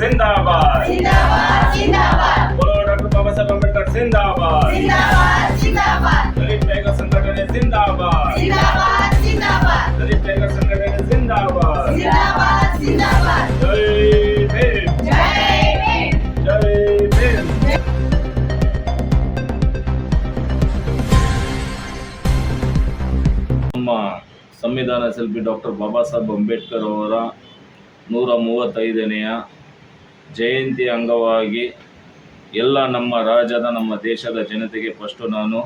जिंदाबाद जिंदाबाद जिंदाबाद बोलो डॉक्टर बाबा साहेब अंबेडकर जिंदाबाद जिंदाबाद जिंदाबाद दलित टाइगर संघटने जिंदाबाद जिंदाबाद जिंदाबाद दलित टाइगर संघटने जिंदाबाद जिंदाबाद जिंदाबाद जय भीम जय भीम जय भीम ನಮ್ಮ ಸಂವಿಧಾನ ಶಿಲ್ಪಿ ಡಾಕ್ಟರ್ ಬಾಬಾ ಸಾಹೇಬ್ ಅಂಬೇಡ್ಕರ್ ಅವರ 135ನೆಯ ಜಯಂತಿ ಅಂಗವಾಗಿ ಎಲ್ಲ ನಮ್ಮ ರಾಜ್ಯದ ನಮ್ಮ ದೇಶದ ಜನತೆಗೆ ಫಸ್ಟು ನಾನು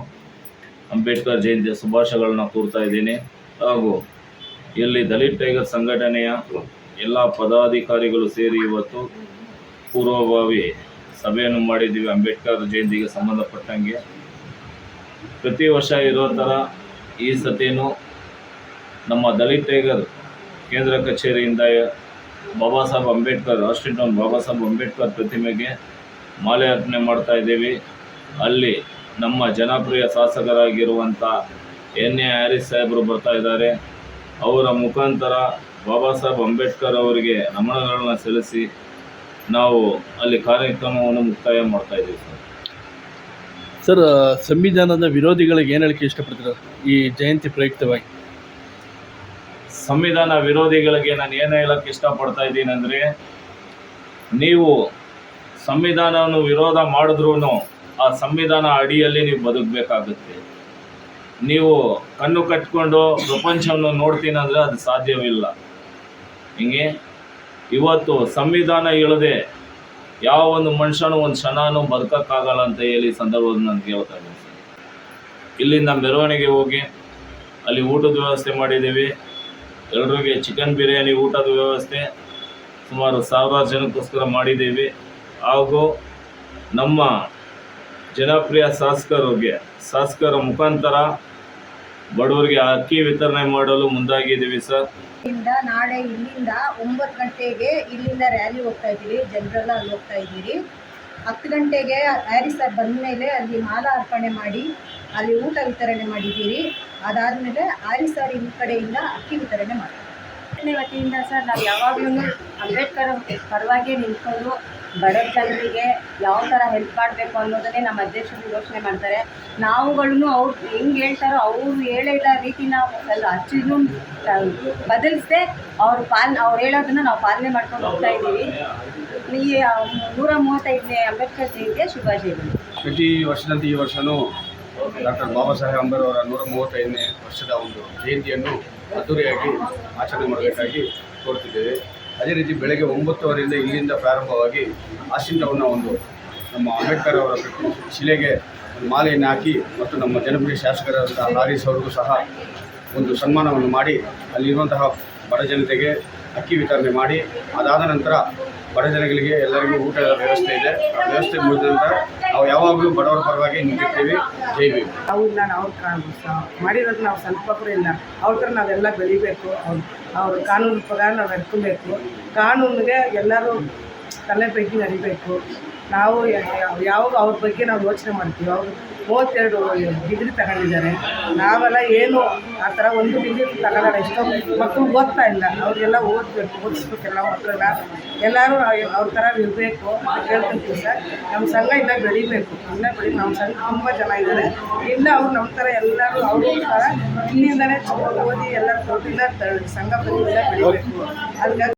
ಅಂಬೇಡ್ಕರ್ ಜಯಂತಿಯ ಶುಭಾಶಯಗಳನ್ನ ಕೋರ್ತಾ ಇದ್ದೀನಿ. ಹಾಗೂ ಇಲ್ಲಿ ದಲಿತ್ ಟೈಗರ್ ಸಂಘಟನೆಯ ಎಲ್ಲ ಪದಾಧಿಕಾರಿಗಳು ಸೇರಿ ಇವತ್ತು ಪೂರ್ವಭಾವಿ ಸಭೆಯನ್ನು ಮಾಡಿದ್ದೀವಿ. ಅಂಬೇಡ್ಕರ್ ಜಯಂತಿಗೆ ಸಂಬಂಧಪಟ್ಟಂಗೆ ಪ್ರತಿ ವರ್ಷ ಇರೋ ಥರ ಈ ಸತಿನೂ ನಮ್ಮ ದಲಿತ್ ಟೈಗರ್ ಕೇಂದ್ರ ಕಚೇರಿಯಿಂದ ಬಾಬಾ ಸಾಹೇಬ್ ಅಂಬೇಡ್ಕರ್ ರಾಷ್ಟ್ರೀಯ ಬಾಬಾ ಸಾಹೇಬ್ ಅಂಬೇಡ್ಕರ್ ಪ್ರತಿಮೆಗೆ ಮಾಲೆ ಅರ್ಪಣೆ ಮಾಡ್ತಾ ಇದ್ದೀವಿ. ಅಲ್ಲಿ ನಮ್ಮ ಜನಪ್ರಿಯ ಶಾಸಕರಾಗಿರುವಂಥ ಎನ್ ಎ ಹ್ಯಾರಿಸ್ ಸಾಹೇಬರು ಬರ್ತಾ ಇದ್ದಾರೆ. ಅವರ ಮುಖಾಂತರ ಬಾಬಾ ಸಾಹೇಬ್ ಅಂಬೇಡ್ಕರ್ ಅವರಿಗೆ ನಮನಗಳನ್ನು ಸಲ್ಲಿಸಿ ನಾವು ಅಲ್ಲಿ ಕಾರ್ಯಕ್ರಮವನ್ನು ಮುಕ್ತಾಯ ಮಾಡ್ತಾ ಇದ್ದೀವಿ. ಸರ್, ಸಂವಿಧಾನದ ವಿರೋಧಿಗಳಿಗೆ ಏನು ಹೇಳಕ್ಕೆ ಇಷ್ಟಪಡ್ತೀರ ಈ ಜಯಂತಿ ಪ್ರಯುಕ್ತವಾಗಿ? ಸಂವಿಧಾನ ವಿರೋಧಿಗಳಿಗೆ ನಾನು ಏನು ಹೇಳಕ್ಕೆ ಇಷ್ಟಪಡ್ತಾ ಇದ್ದೀನಿ ಅಂದರೆ, ನೀವು ಸಂವಿಧಾನವನ್ನು ವಿರೋಧ ಮಾಡಿದ್ರೂ ಆ ಸಂವಿಧಾನ ಅಡಿಯಲ್ಲಿ ನೀವು ಬದುಕಬೇಕಾಗುತ್ತೆ. ನೀವು ಕಣ್ಣು ಕಟ್ಕೊಂಡು ಪ್ರಪಂಚವನ್ನು ನೋಡ್ತೀನಿ ಅಂದರೆ ಅದು ಸಾಧ್ಯವಿಲ್ಲ. ಹಿಂಗೆ ಇವತ್ತು ಸಂವಿಧಾನ ಇಲ್ಲದೆ ಯಾವ ಒಂದು ಮನುಷ್ಯನೂ ಒಂದು ಕ್ಷಣನೂ ಬದುಕೋಕ್ಕಾಗಲ್ಲ ಅಂತ ಹೇಳಿ ಸಂದರ್ಭದಲ್ಲಿ ನಾನು ಕೇಳ್ತಾ ಇದ್ದೀನಿ ಸರ್. ಇಲ್ಲಿಂದ ಮೆರವಣಿಗೆ ಹೋಗಿ ಅಲ್ಲಿ ಊಟದ ವ್ಯವಸ್ಥೆ ಮಾಡಿದ್ದೀವಿ. ಎಲ್ಲರಿಗೆ ಚಿಕನ್ ಬಿರಿಯಾನಿ ಊಟದ ವ್ಯವಸ್ಥೆ ಸುಮಾರು 1000 ಜನಕ್ಕೋಸ್ಕರ ಮಾಡಿದ್ದೀವಿ. ಹಾಗೂ ನಮ್ಮ ಜನಪ್ರಿಯ ಶಾಸಕರ ಮುಖಾಂತರ ಬಡವರಿಗೆ ಅಕ್ಕಿ ವಿತರಣೆ ಮಾಡಲು ಮುಂದಾಗಿದ್ದೀವಿ ಸರ್. ನಾಳೆ ಇಲ್ಲಿಂದ 9 ಗಂಟೆಗೆ ಇಲ್ಲಿಂದ ರ್ಯಾಲಿ ಹೋಗ್ತಾ ಇದ್ದೀವಿ. ಜನರೆಲ್ಲ ಅಲ್ಲಿ ಹೋಗ್ತಾ ಇದ್ದೀರಿ. 10 ಗಂಟೆಗೆ ಹ್ಯಾರಿಸ್ ಸರ್ ಬಂದ ಮೇಲೆ ಅಲ್ಲಿ ಮಾಲಾ ಅರ್ಪಣೆ ಮಾಡಿ ಅಲ್ಲಿ ಊಟ ವಿತರಣೆ ಮಾಡಿದ್ದೀರಿ. ಅದಾದಮೇಲೆ ಹ್ಯಾರಿಸ್ ಸರ್ ಈ ಕಡೆಯಿಂದ ಅಕ್ಕಿ ವಿತರಣೆ ಮಾಡ್ತೀವಿ. ವತಿಯಿಂದ ಸರ್ ನಾವು ಯಾವಾಗಲೂ ಅಂಬೇಡ್ಕರ್ ಪರವಾಗಿ ನಿಂತ್ಕೊಂಡು ಬಡ ಜನರಿಗೆ ಯಾವ ಥರ ಹೆಲ್ಪ್ ಮಾಡಬೇಕು ಅನ್ನೋದನ್ನೇ ನಮ್ಮ ಅಧ್ಯಕ್ಷರು ಯೋಚನೆ ಮಾಡ್ತಾರೆ. ನಾವುಗಳನ್ನು ಅವ್ರು ಹೆಂಗೆ ಹೇಳ್ತಾರೋ ಅವ್ರು ಹೇಳಿದ ರೀತಿ ನಾವು ಅಚ್ಚಿನೂ ಬದಲಿಸದೆ ಅವ್ರು ಹೇಳೋದನ್ನು ನಾವು ಪಾಲನೆ ಮಾಡ್ಕೊಂಡು ಹೋಗ್ತಾ ಇದ್ದೀವಿ. ಈ 135ನೇ ಅಂಬೇಡ್ಕರ್ ಜಯಂತಿಯ ಶುಭಾಶಯಗಳು. ಪ್ರತಿ ವರ್ಷದಂತೆ ಈ ವರ್ಷವೂ ಡಾಕ್ಟರ್ ಬಾಬಾ ಸಾಹೇಬ್ ಅಂಬೇಡ್ಕರ್ ಅವರ 135ನೇ ವರ್ಷದ ಒಂದು ಜಯಂತಿಯನ್ನು ಅದ್ದೂರಿಯಾಗಿ ಆಚರಣೆ ಮಾಡಬೇಕಾಗಿ ಕೋರ್ತಿದ್ದೇವೆ. ಅದೇ ರೀತಿ ಬೆಳಗ್ಗೆ 9:00 ಇಲ್ಲಿಂದ ಪ್ರಾರಂಭವಾಗಿ ಆಶಿಂಟವನ್ನು ನಮ್ಮ ಅಂಬೇಡ್ಕರ್ ಅವರ ಶಿಲೆಗೆ ಮಾಲೆಯನ್ನು ಹಾಕಿ ಮತ್ತು ನಮ್ಮ ಜನಪ್ರಿಯ ಶಾಸಕರಾದಂತಹ ಹ್ಯಾರಿಸ್ ಅವರಿಗೂ ಸಹ ಒಂದು ಸನ್ಮಾನವನ್ನು ಮಾಡಿ ಅಲ್ಲಿರುವಂತಹ ಬಡ ಜನತೆಗೆ ಅಕ್ಕಿ ವಿತರಣೆ ಮಾಡಿ ಅದಾದ ನಂತರ ಬಡ ಜನಗಳಿಗೆ ಎಲ್ಲರಿಗೂ ಊಟದ ವ್ಯವಸ್ಥೆ ಇದೆ. ಆ ವ್ಯವಸ್ಥೆ ಮುಗಿದ ನಂತರ ನಾವು ಯಾವಾಗಲೂ ಬಡವರ ಪರವಾಗಿ ನಿಂತಿರ್ತೀವಿ. ಜೈ ಭೀಮ್. ನಾವು ಮಾಡಿರೋದು ನಾವು ಸ್ವಲ್ಪ ಕೂಡ ಇಲ್ಲ. ಅವ್ರ ಥರ ನಾವೆಲ್ಲ ಬೆಳಿಬೇಕು. ಅವ್ರ ಕಾನೂನು ಪ್ರಕಾರ ನಾವು ನಡ್ಕೊಬೇಕು. ಕಾನೂನಿಗೆ ಎಲ್ಲರೂ ತಲೆ ಬಗ್ಗೆ ನಡಿಬೇಕು. ನಾವು ಯಾವಾಗ ಅವ್ರ ಬಗ್ಗೆ ನಾವು ಯೋಚನೆ ಮಾಡ್ತೀವಿ. ಅವರು 32 ಡಿಗ್ರಿ ತಗೊಂಡಿದ್ದಾರೆ. ನಾವೆಲ್ಲ ಏನು ಆ ಥರ 1 ಡಿಗ್ರಿ ತಗೊಳ್ಳೋಣ. ಎಷ್ಟೋ ಮಕ್ಕಳು ಓದ್ತಾ ಇಲ್ಲ. ಅವರಿಗೆಲ್ಲ ಓದಿಸ್ಬೇಕೆಲ್ಲ ಮಕ್ಕಳನ್ನ. ಎಲ್ಲರೂ ಅವ್ರ ಥರ ಇರಬೇಕು ಅಂತ ಕೇಳ್ಕೊಂತೀವಿ ಸರ್. ನಮ್ಮ ಸಂಘ ಇನ್ನೂ ಬೆಳಿಬೇಕು. ನಮ್ಮ ಸಂಘ ತುಂಬ ಜನ ಇದ್ದಾರೆ. ಇನ್ನೂ ಅವ್ರು ನಮ್ಮ ಥರ ಎಲ್ಲರೂ ಅವರು ಥರ ಇಲ್ಲಿಂದಲೇ ಓದಿ ಎಲ್ಲ ದೊಡ್ಡಿಂದ ಸಂಘ ಬೆಳಿಬೇಕು. ಅದಕ್ಕೆ